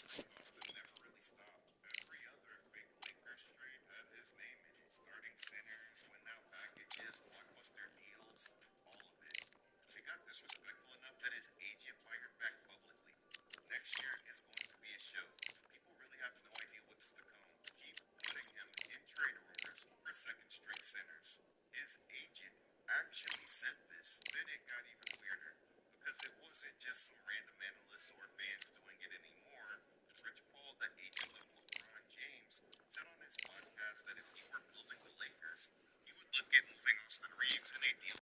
Boston never really stopped. Every other big Lakers trade had his name in it. Starting centers, win now packages, blockbuster deals, all of it. It got disrespectful enough that his agent fired back publicly. Next year is going to be a show. People really have no idea what's to come. Keep putting him in trade rumors for second string centers. His agent actually said this. Then it got even weirder because it wasn't just some random analysts or fans doing it anymore. Rich Paul, the agent of LeBron James, said on his podcast that if he were building the Lakers, he would look at moving Austin Reeves in a deal.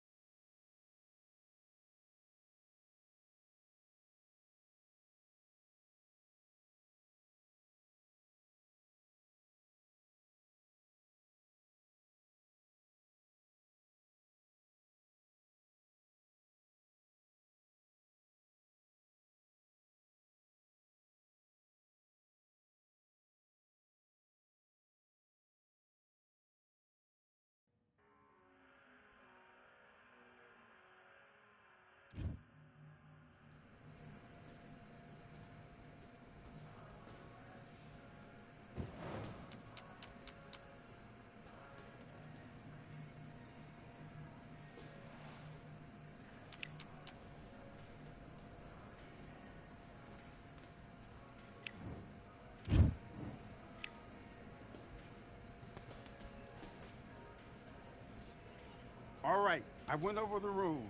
All right, I went over the rules.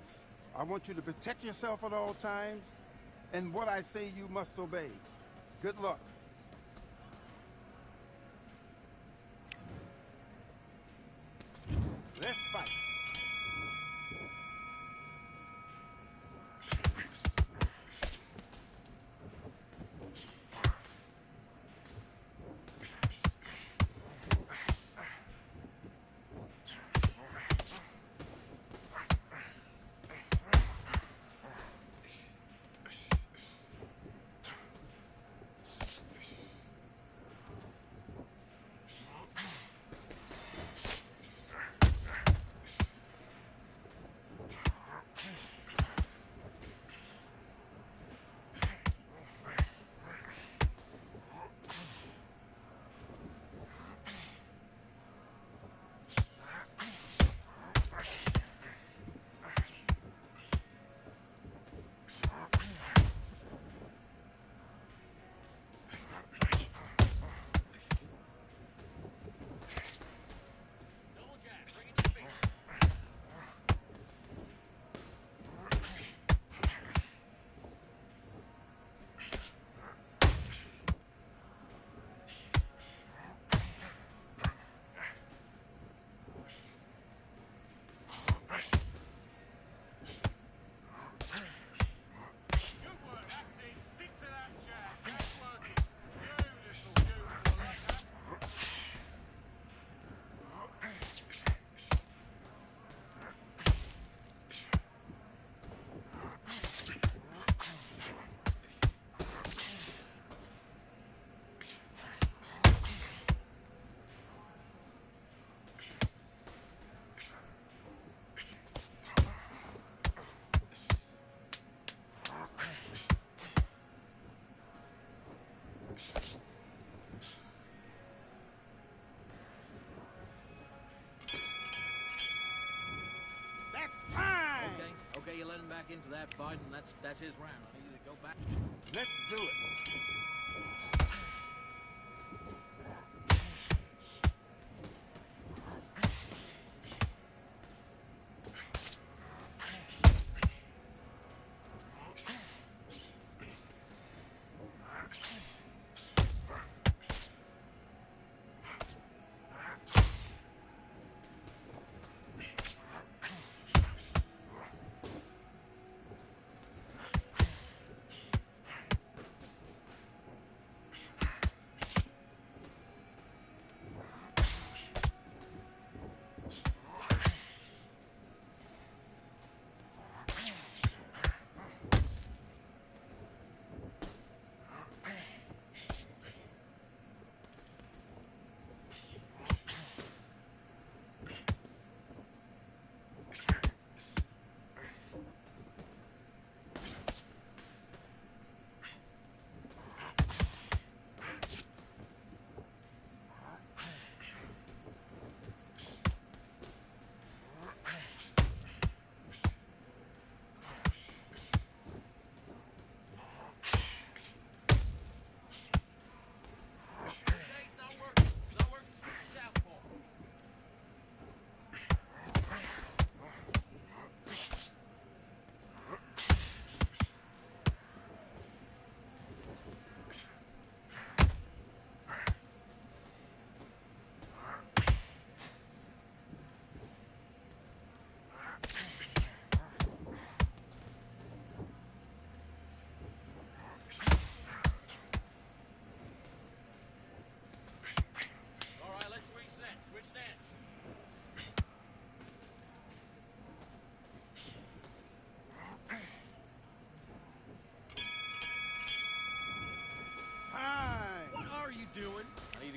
I want you to protect yourself at all times, and what I say you must obey. Good luck. Let's fight. That's time! Okay, you let him back into that fight, and that's his round. I need you to go back. Let's do it.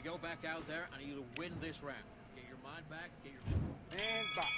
to go back out there. I need you to win this round. Get your mind back. Get your... And box.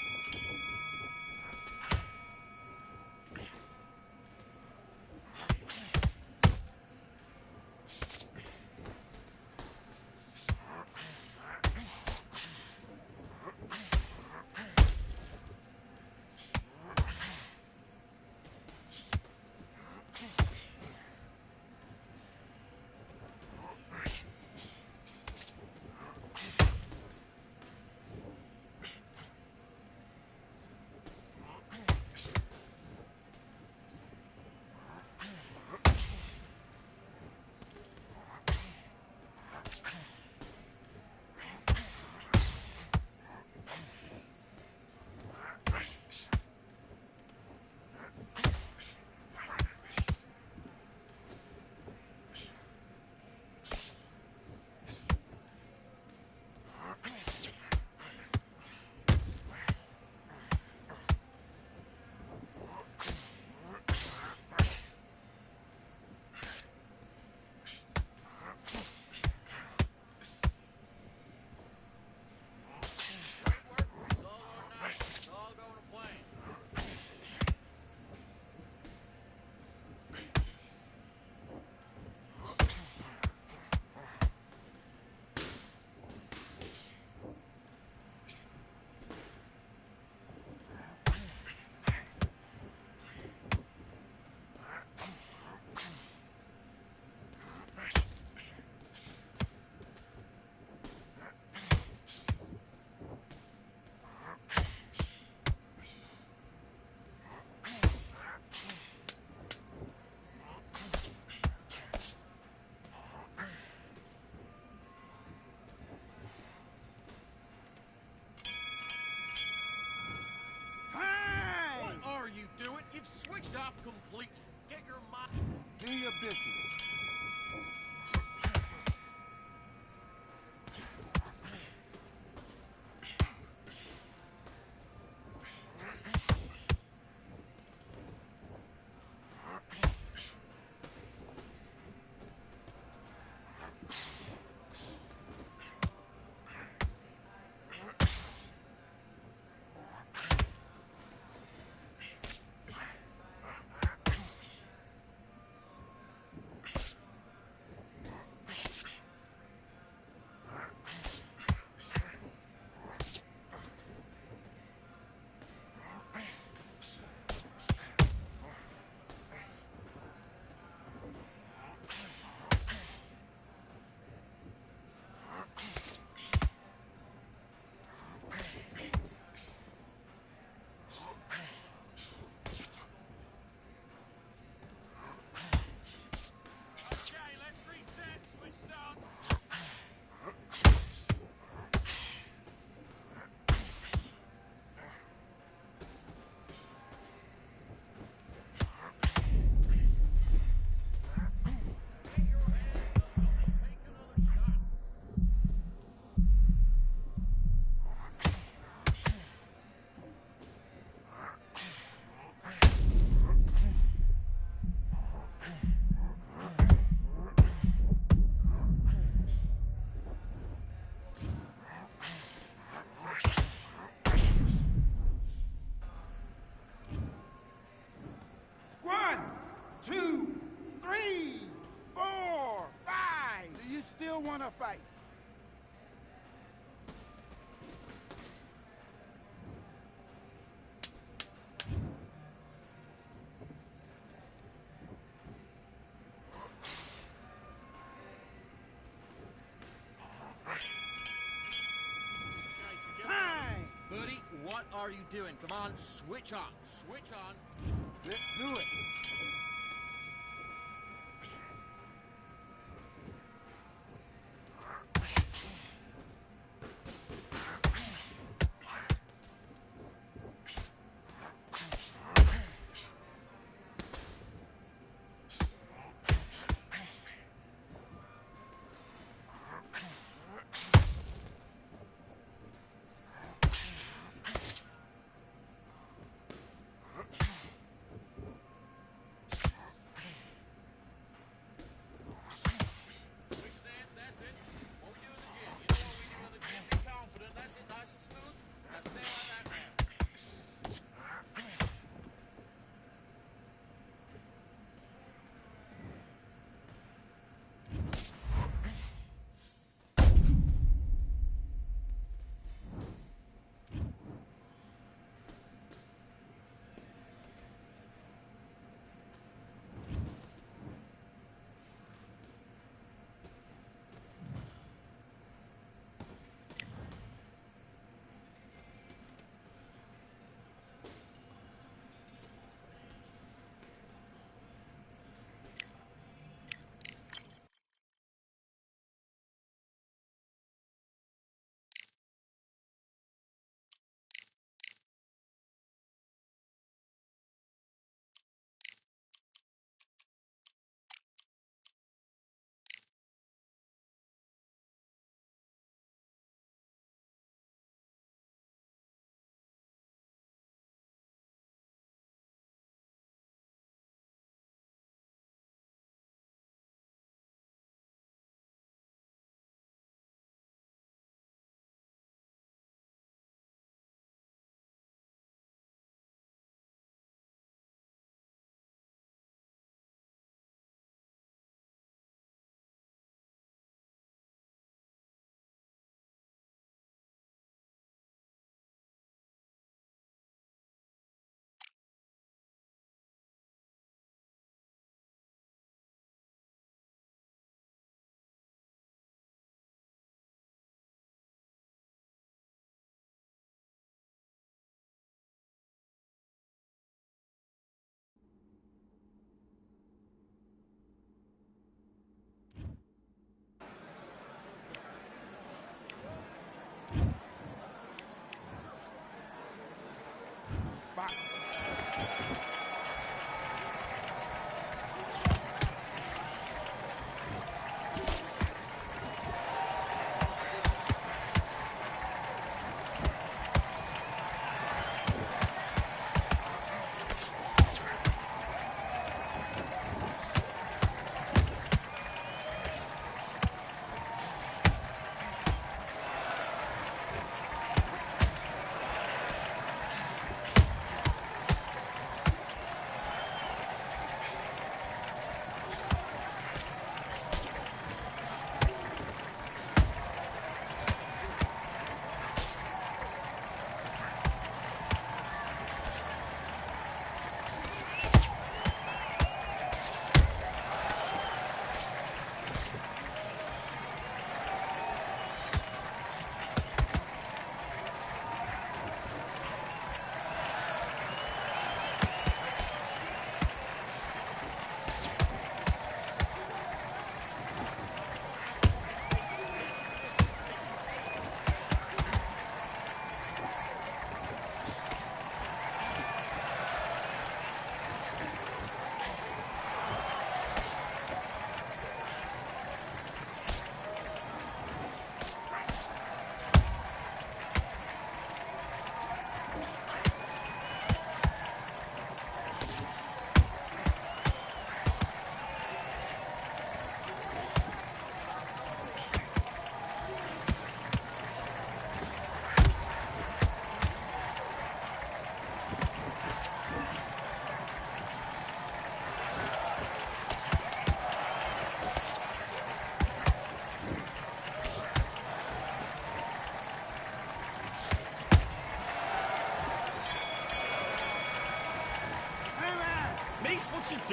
You've switched off completely. Get your mind... Do your business. Want to fight? Time! Buddy, what are you doing? Come on, switch on. Switch on. Let's do it.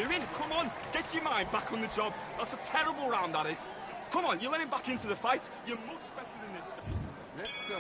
doing? Come on, get your mind back on the job. That's a terrible round, that is. Come on, you're letting back into the fight. You're much better than this. Let's go.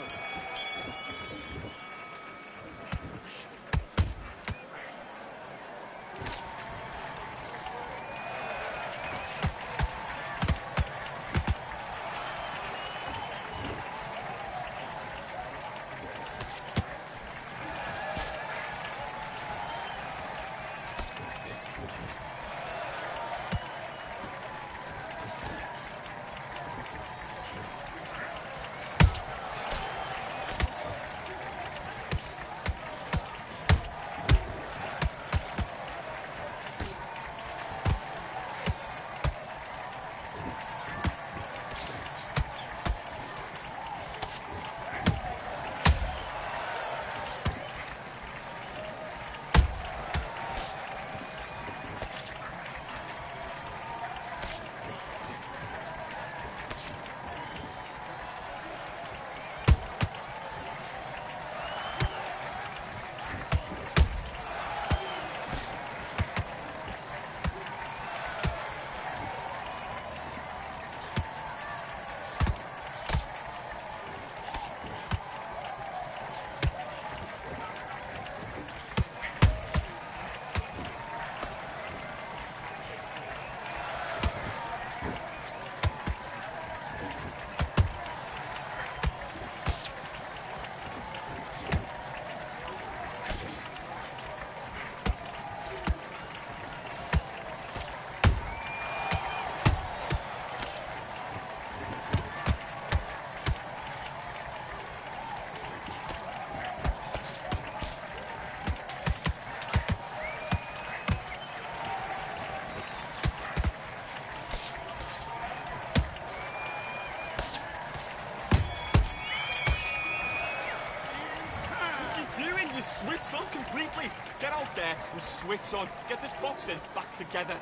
You switched off completely. Get out there and switch on. Get this boxing back together.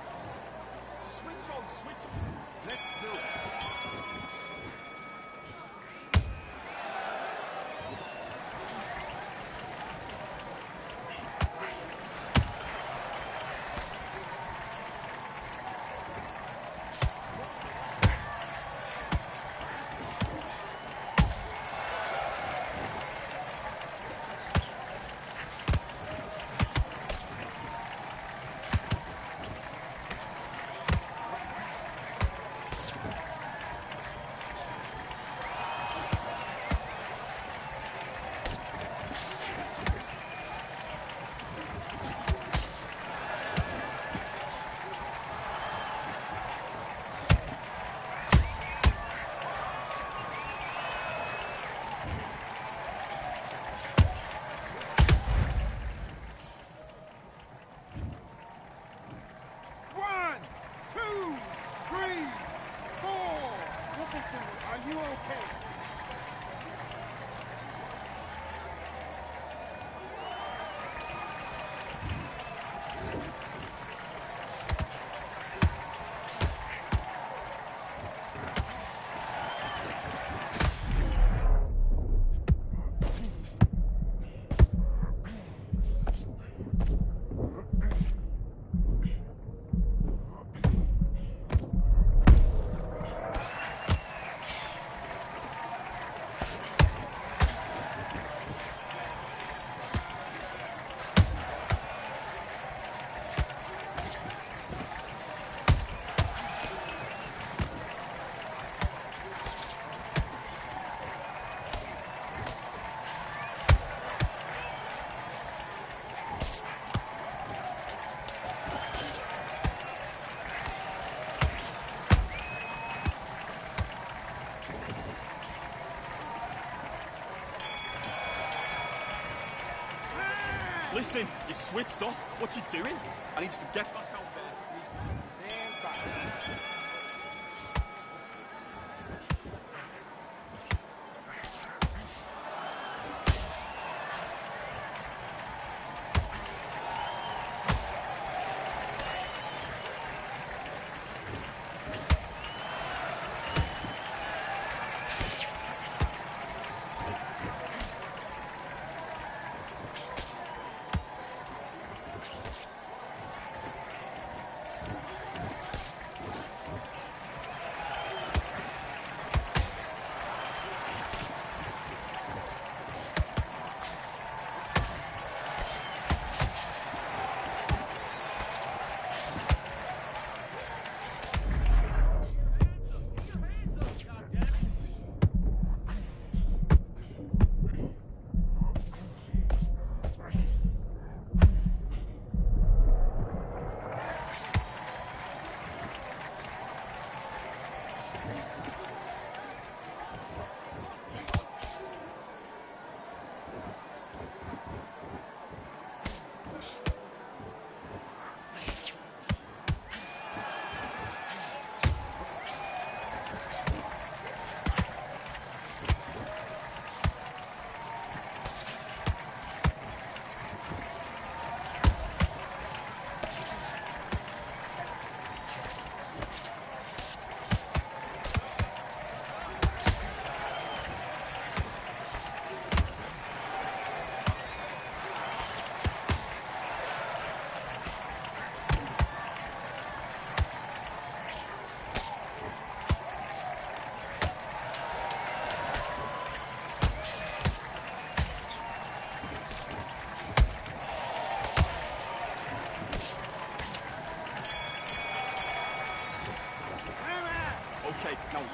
Switch on, switch on. Let's do it. One, two, three, four. Listen to me. Are you okay? Listen, you switched off. What you doing? I need you to get back out there. Stand by.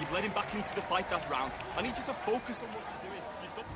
You've led him back into the fight that round. I need you to focus on what you're doing. You don't...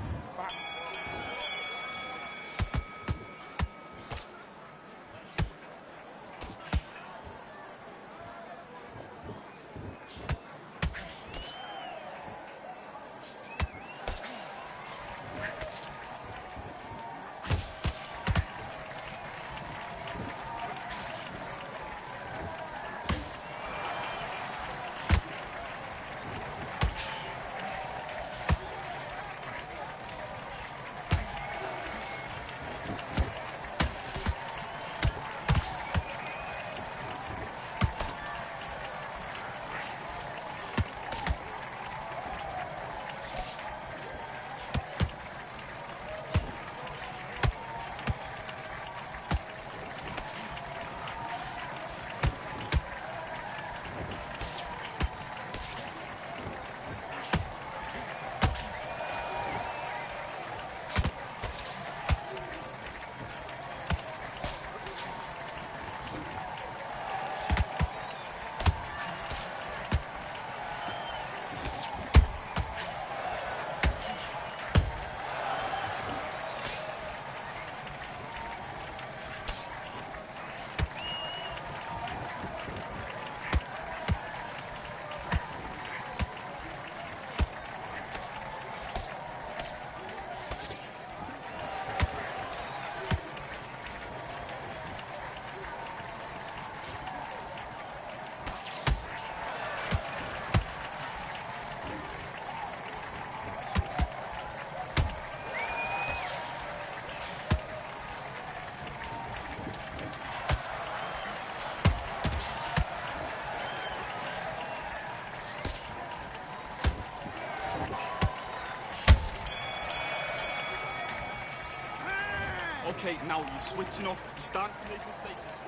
Okay, now you're switching off. You're starting to make mistakes.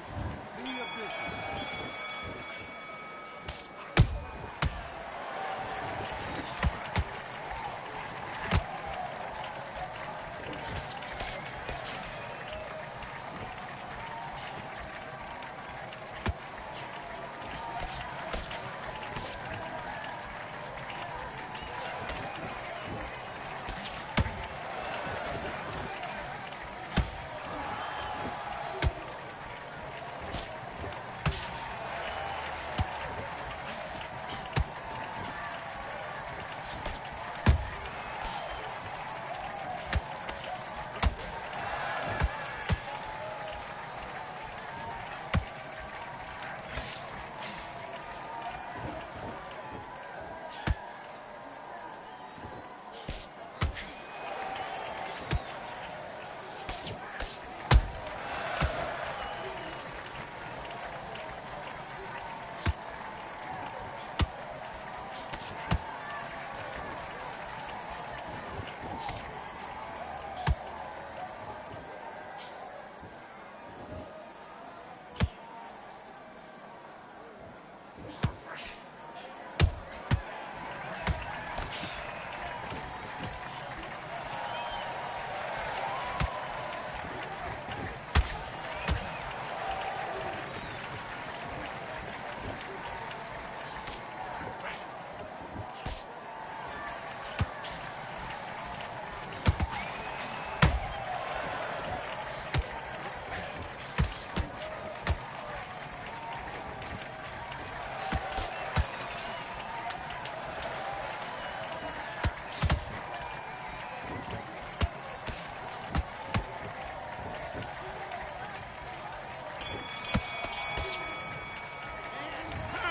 Do your business.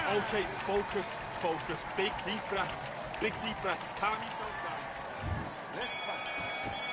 Okay, focus. Big deep breaths. Calm yourself down. Let's fight.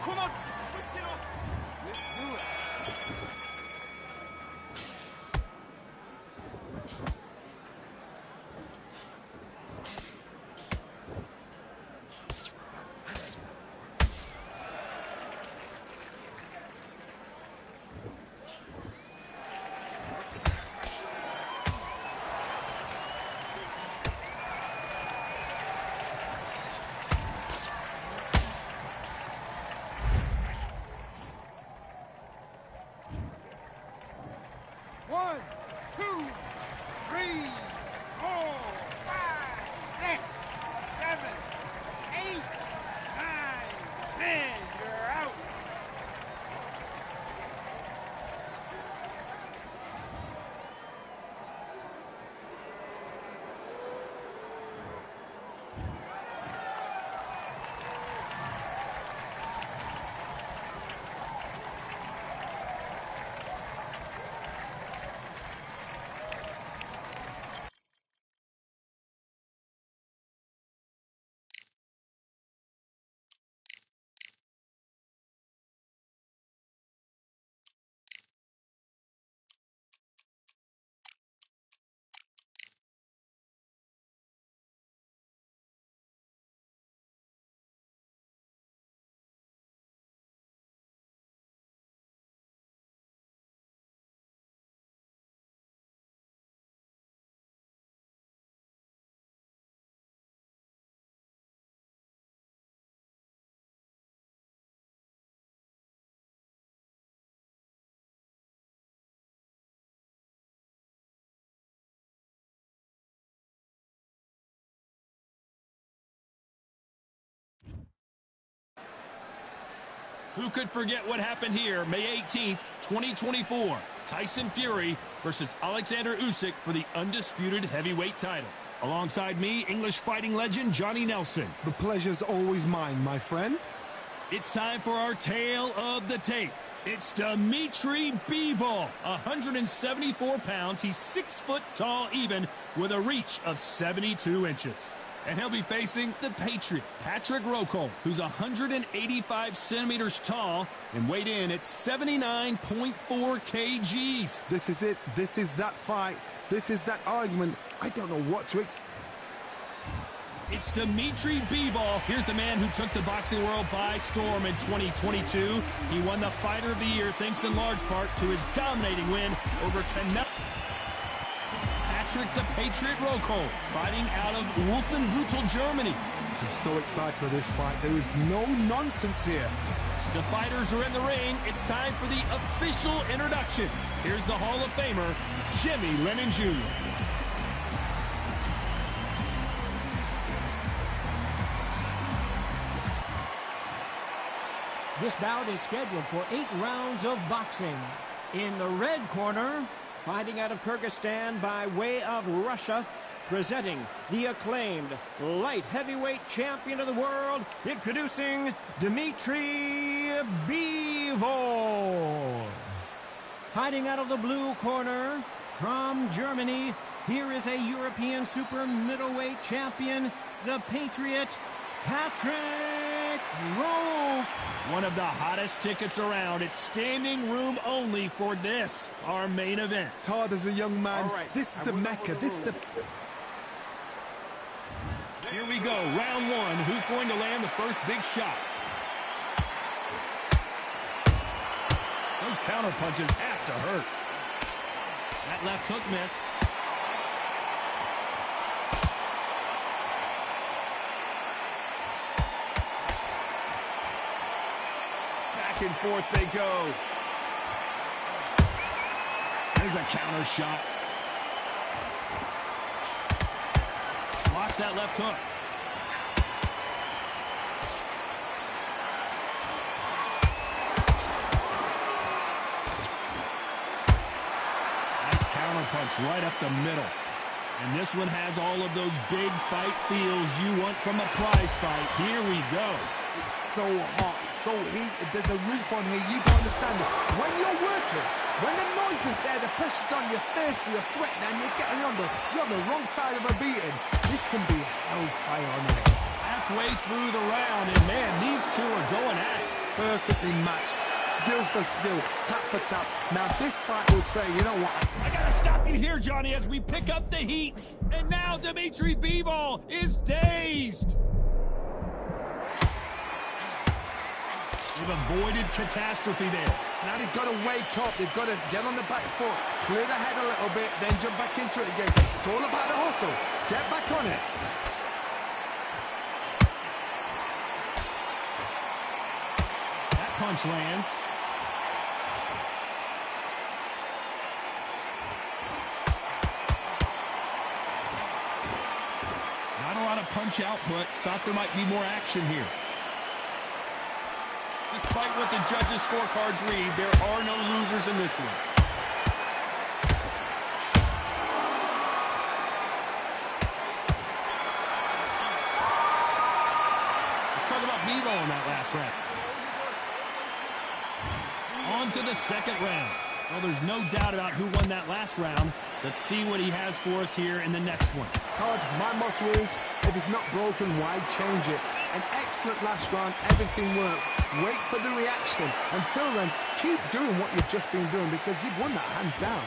Come on, switch it up. Let's do it. One, two, three, 4, 5, 6, 7, 8, 9, 10. You're out. Who could forget what happened here May 18th, 2024? Tyson Fury versus Alexander Usyk for the Undisputed Heavyweight title. Alongside me, English fighting legend Johnny Nelson. The pleasure's always mine, my friend. It's time for our tale of the tape. It's Dimitri Bivol, 174 pounds. He's 6 foot tall even, with a reach of 72 inches. And he'll be facing the Patriot, Patrick Rokol, who's 185 centimeters tall and weighed in at 79.4 kgs. This is it. This is that fight. This is that argument. I don't know what to expect. It's Dimitri Bivol. Here's the man who took the boxing world by storm in 2022. He won the Fighter of the Year thanks in large part to his dominating win over Canelo. Patrick the Patriot Rokol, fighting out of Wolfenbüttel, Germany. I'm so excited for this fight. There is no nonsense here. The fighters are in the ring. It's time for the official introductions. Here's the Hall of Famer, Jimmy Lennon Jr. This bout is scheduled for 8 rounds of boxing. In the red corner, fighting out of Kyrgyzstan by way of Russia, presenting the acclaimed light heavyweight champion of the world, introducing Dimitri Bivol. Fighting out of the blue corner, from Germany, here is a European super middleweight champion, the Patriot, Patrick Rokol. One of the hottest tickets around. It's standing room only for this, our main event. Todd is a young man. All right, This is I the went over Mecca. the This is the... Here we go, round one. Who's going to land the first big shot? Those counter punches have to hurt. That left hook missed. Back and forth they go. There's a counter shot. Blocks that left hook. Nice counter punch right up the middle. And this one has all of those big fight feels you want from a prize fight. Here we go. It's so hot, so heated. There's a roof on here. You don't understand it. When you're working, when the noise is there, the pressure's on your face, you're sweating, and you're on the wrong side of a beating. This can be hellfire on here. Halfway through the round, and man, these two are going at it. perfectly matched. Skill for skill, tap for tap. Now this fight will say, you know what? I gotta stop you here, Johnny, as we pick up the heat. And now Dimitri Bivol is dazed. They've avoided catastrophe there. Now they've got to wake up. They've got to get on the back foot, clear the head a little bit, then jump back into it again. It's all about the hustle. Get back on it. That punch lands. Not a lot of punch output. Thought there might be more action here. Despite what the judges' scorecards read, there are no losers in this one. Let's talk about Bivol in that last round. On to the second round. Well, there's no doubt about who won that last round. Let's see what he has for us here in the next one. Todd, my motto is, if it's not broken, why change it? An excellent last round, everything works. Wait for the reaction. Until then, keep doing what you've just been doing because you've won that hands down.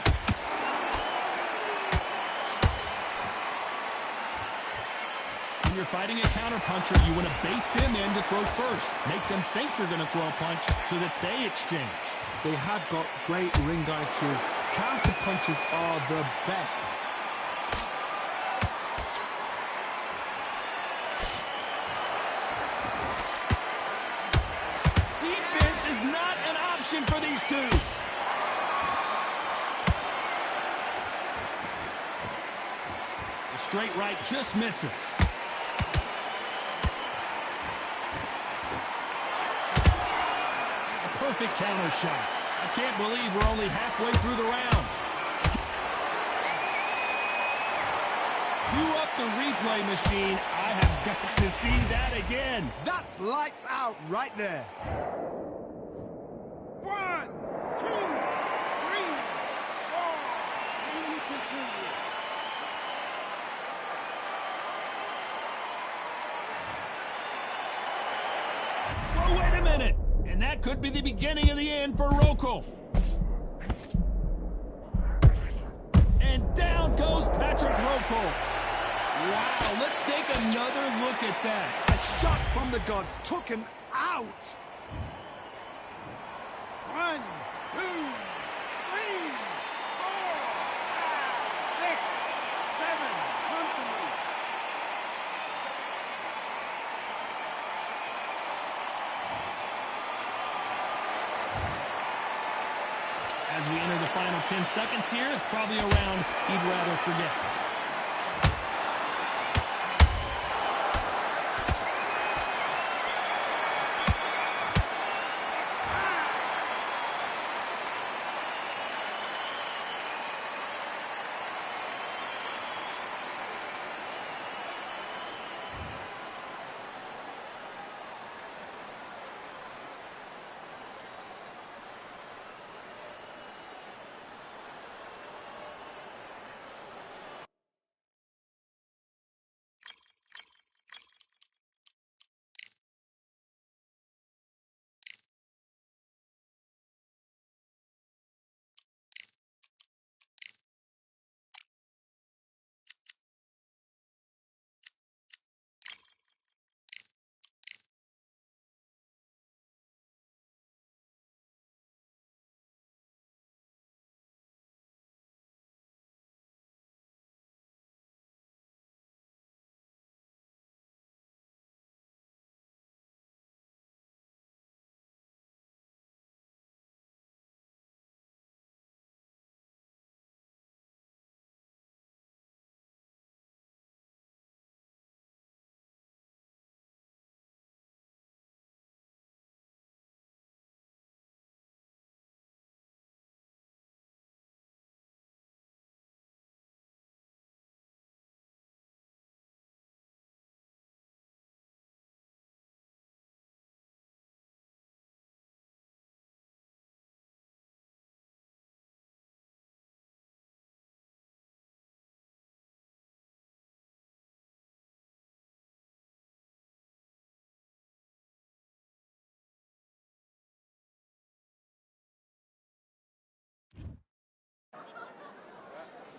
When you're fighting a counterpuncher, you want to bait them in to throw first. Make them think you're going to throw a punch so that they exchange. They have got great ring IQ. Counter punches are the best. Defense is not an option for these two. The straight right just misses. A perfect counter shot. I can't believe we're only halfway through the round. Cue up the replay machine. I have got to see that again. That's lights out right there. 1, 2, 3, 4. And we continue. Well, wait a minute. And that could be the beginning of the end for Rokel. And down goes Patrick Rokel. Wow, let's take another look at that. A shot from the gods took him out. 1, 2, 3, 4, 5, 6, 7. Come to me. As we enter the final 10 seconds here, it's probably a round he'd rather forget.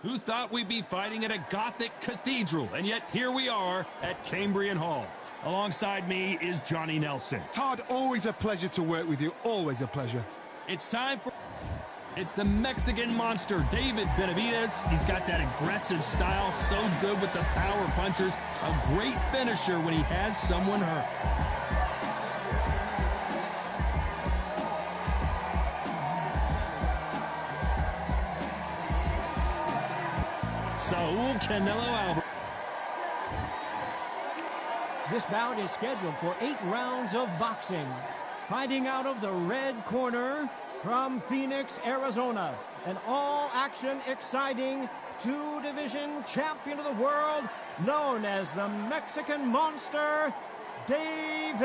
Who thought we'd be fighting at a Gothic cathedral? And yet here we are at Cambrian Hall. Alongside me is Johnny Nelson. Todd, always a pleasure to work with you. Always a pleasure. It's time for... It's the Mexican monster, David Benavidez. He's got that aggressive style, so good with the power punchers. A great finisher when he has someone hurt. Saul Canelo Alvarez. This bout is scheduled for 8 rounds of boxing. Fighting out of the red corner from Phoenix, Arizona, an all-action, exciting two-division champion of the world, known as the Mexican Monster, David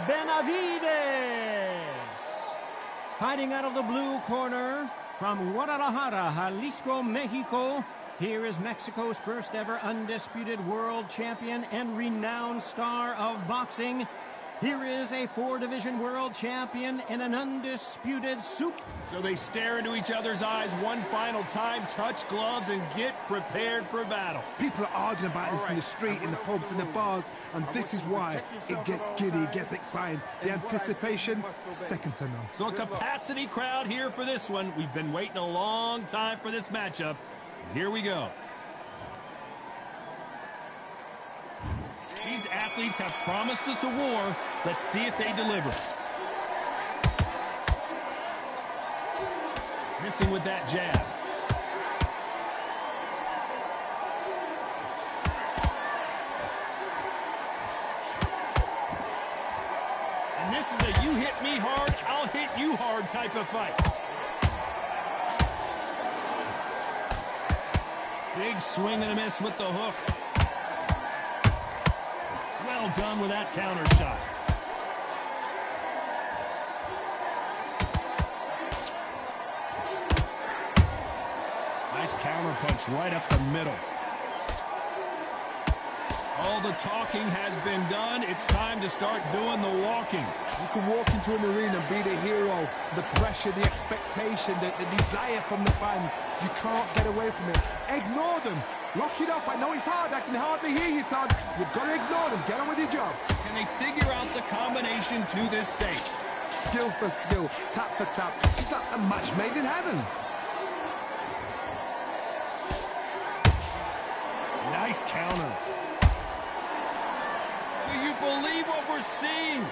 Benavidez. Fighting out of the blue corner from Guadalajara, Jalisco, Mexico, here is Mexico's first ever undisputed world champion and renowned star of boxing. Here is a 4-division world champion and an undisputed super. So they stare into each other's eyes one final time, touch gloves, and get prepared for battle. People are arguing about this in the street, in the pubs, in the bars, and this is why it gets giddy, it gets exciting. The anticipation, second to none. So a capacity crowd here for this one. We've been waiting a long time for this matchup. Here we go. These athletes have promised us a war. Let's see if they deliver. Missing with that jab. And this is a you hit me hard, I'll hit you hard type of fight. Big swing and a miss with the hook. Well done with that counter shot. Nice counter punch right up the middle. All the talking has been done. It's time to start doing the walking. You can walk into an arena and be the hero. The pressure, the expectation, the desire from the fans. You can't get away from it. Ignore them. Lock it up. I know it's hard. I can hardly hear you, Todd. You've got to ignore them. Get on with your job. Can they figure out the combination to this safe? Skill for skill, tap for tap. Just like a match made in heaven. Nice counter. Do you believe what we're seeing?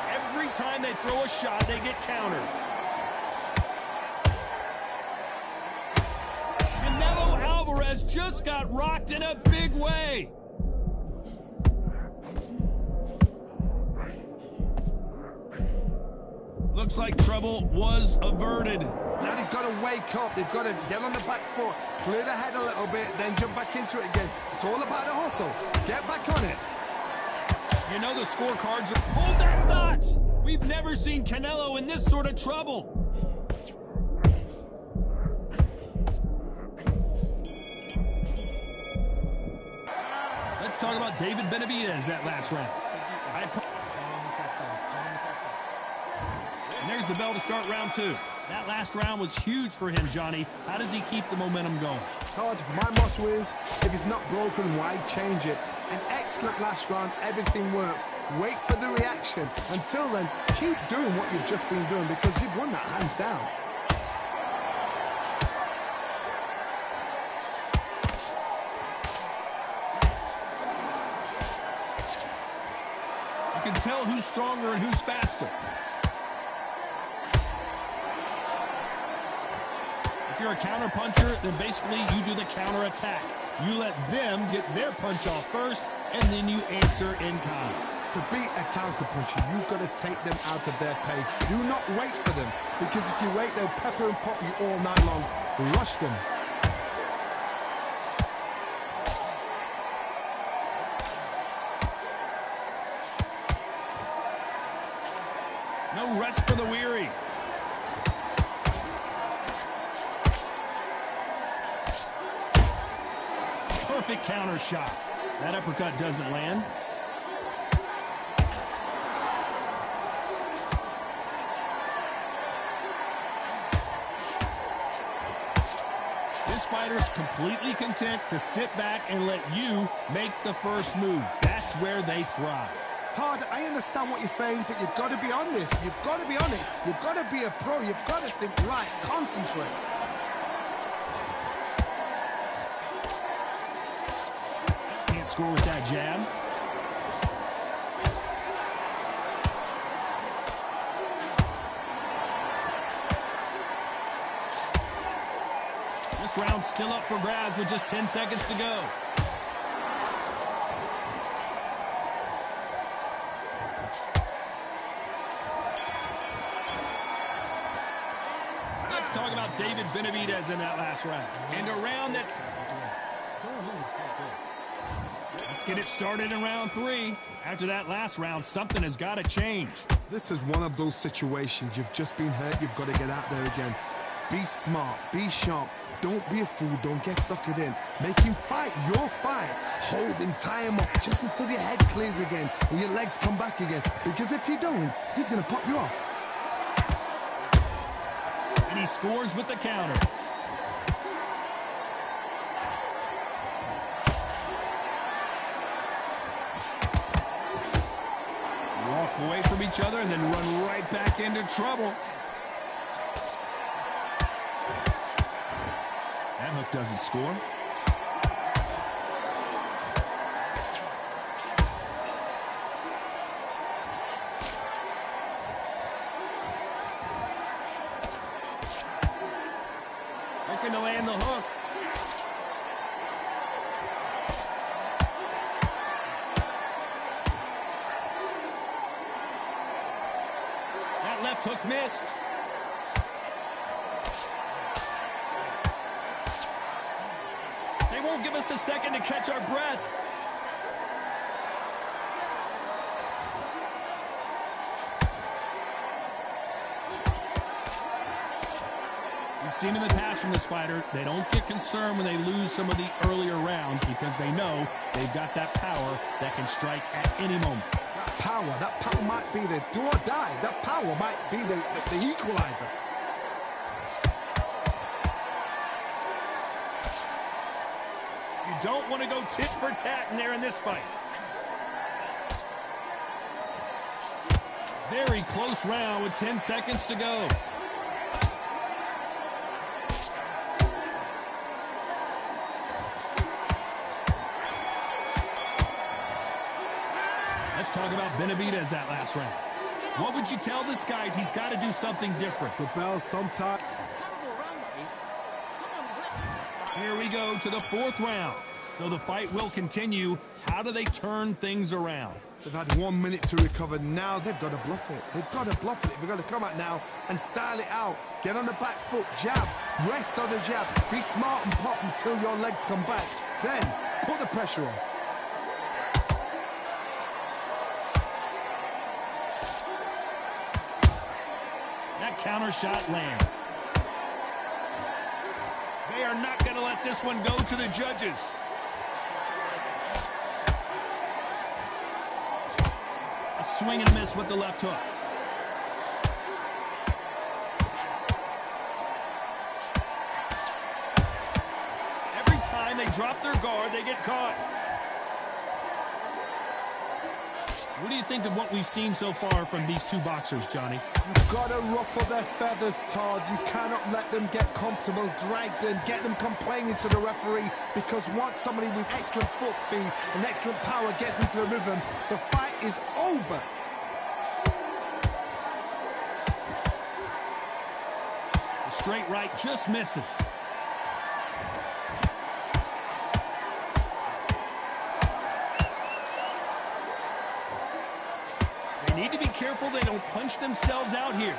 Every time they throw a shot, they get countered. Canelo Alvarez just got rocked in a big way. Looks like trouble was averted. Now they've got to wake up. They've got to get on the back foot, clear the head a little bit, then jump back into it again. It's all about the hustle. Get back on it. You know the scorecards are... Hold that thought! We've never seen Canelo in this sort of trouble. Let's talk about David Benavidez that last round. And there's the bell to start round 2. That last round was huge for him, Johnny. How does he keep the momentum going? Todd, my motto is, if it's not broken, why change it? An excellent last round, everything works. Wait for the reaction. Until then, keep doing what you've just been doing because you've won that hands down. You can tell who's stronger and who's faster. If you're a counter puncher, then basically you do the counter attack. You let them get their punch off first, and then you answer in kind. To beat a counter puncher, you've got to take them out of their pace. Do not wait for them, because if you wait, they'll pepper and pop you all night long. Rush them. No rest for the weary. Perfect counter shot. That uppercut doesn't land. fighters completely content to sit back and let you make the first move. That's where they thrive. Todd, I understand what you're saying, but you've got to be on this. You've got to be on it. You've got to be a pro. You've got to think right. Concentrate. Can't score with that jab. This round's still up for grabs with just 10 seconds to go. Let's talk about David Benavidez in that last round. And a round that... Let's get it started in round 3. After that last round, something has got to change. This is one of those situations. You've just been hurt. You've got to get out there again. Be smart. Be sharp. Don't be a fool. Don't get suckered in. Make him fight your fight. Hold him, tie him up just until your head clears again and your legs come back again. Because if you don't, he's going to pop you off. And he scores with the counter. Walk away from each other and then run right back into trouble. That hook doesn't score. Looking to land the hook. That left hook missed. They won't give us a second to catch our breath. We've seen in the past from this fighter, they don't get concerned when they lose some of the earlier rounds because they know they've got that power that can strike at any moment. That power might be the do or die. That power might be the equalizer. You don't want to go tit for tat in there in this fight. Very close round with 10 seconds to go. Let's talk about Benavidez that last round. What would you tell this guy? He's got to do something different. The bell sometimes. Here we go to the 4th round. So the fight will continue. How do they turn things around? They've had 1 minute to recover. Now they've got to bluff it. They've got to bluff it. They've got to come out now and style it out. Get on the back foot, jab, rest on the jab. Be smart and pop until your legs come back. Then put the pressure on. That counter shot lands. They are not going to let this one go to the judges. A swing and a miss with the left hook. Every time they drop their guard, they get caught. What do you think of what we've seen so far from these two boxers, Johnny? You've got to ruffle their feathers, Todd. You cannot let them get comfortable, drag them, get them complaining to the referee, because once somebody with excellent foot speed and excellent power gets into the rhythm, the fight is over. The straight right just misses. They need to be careful they don't punch themselves out here.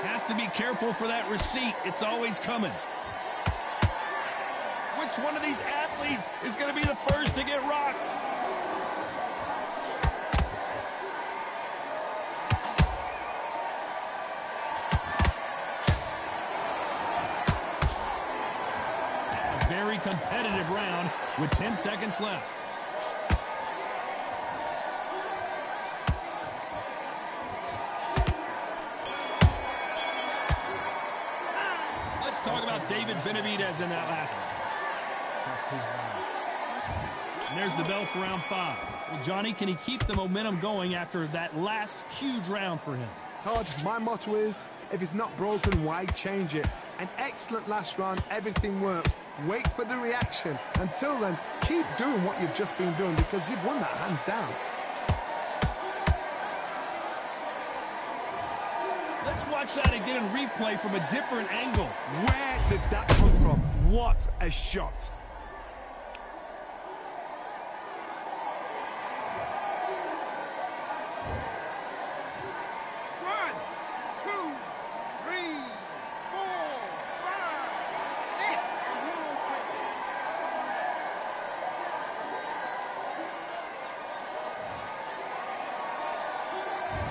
Has to be careful for that receipt. It's always coming. Which one of these athletes is going to be the first to get rocked? A very competitive round with 10 seconds left. talk about David Benavidez in that last one. And there's the bell for round 5. Well, Johnny, can he keep the momentum going after that last huge round for him? Todd, my motto is, if it's not broken, why change it? An excellent last round, everything worked. Wait for the reaction. Until then, keep doing what you've just been doing because you've won that hands down. Let's watch that again in replay from a different angle. Where did that come from? What a shot.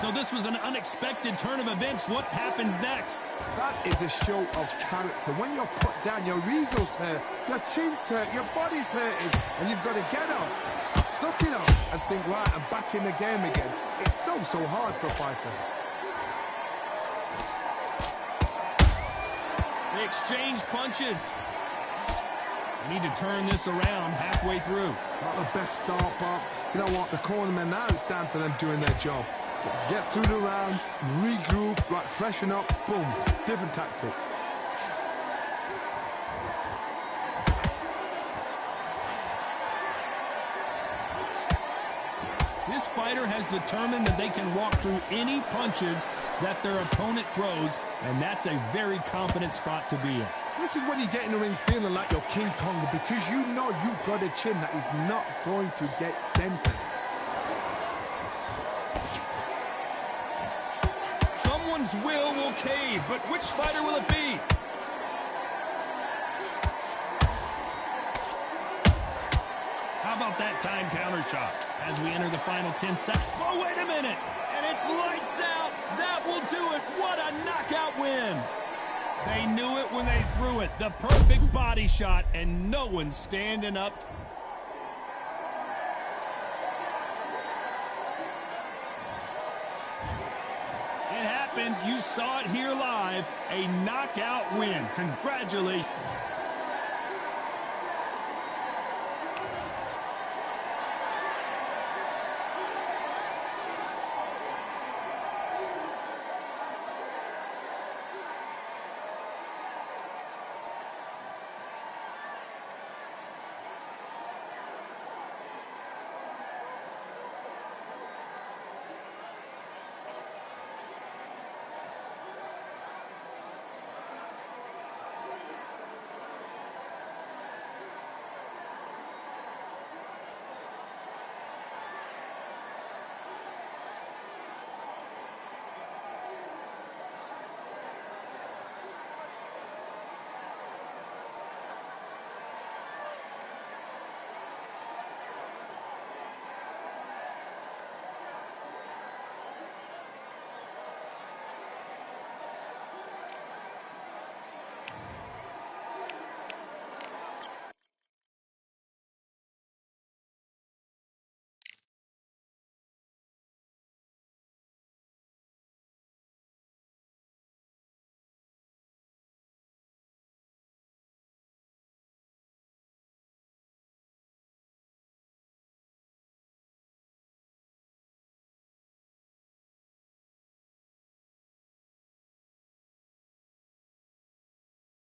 So this was an unexpected turn of events. What happens next? That is a show of character. When you're put down, your ego's hurt, your chin's hurt, your body's hurting, and you've got to get up, suck it up, and think, right, I'm back in the game again. It's so hard for a fighter. They exchange punches. They need to turn this around halfway through. Not the best start, but you know what? The cornermen now, it's down to them doing their job. Get through the round, regroup, right, freshen up, boom, different tactics. This fighter has determined that they can walk through any punches that their opponent throws, and that's a very confident spot to be in. This is when you get in the ring feeling like you're King Kong because you know you've got a chin that is not going to get dented. Someone's will cave, but which fighter will it be? How about that time counter shot as we enter the final 10 seconds? Oh, wait a minute! And it's lights out! That will do it! What a knockout win! They knew it when they threw it. The perfect body shot, and no one's standing up. It happened. You saw it here live. A knockout win. Congratulations.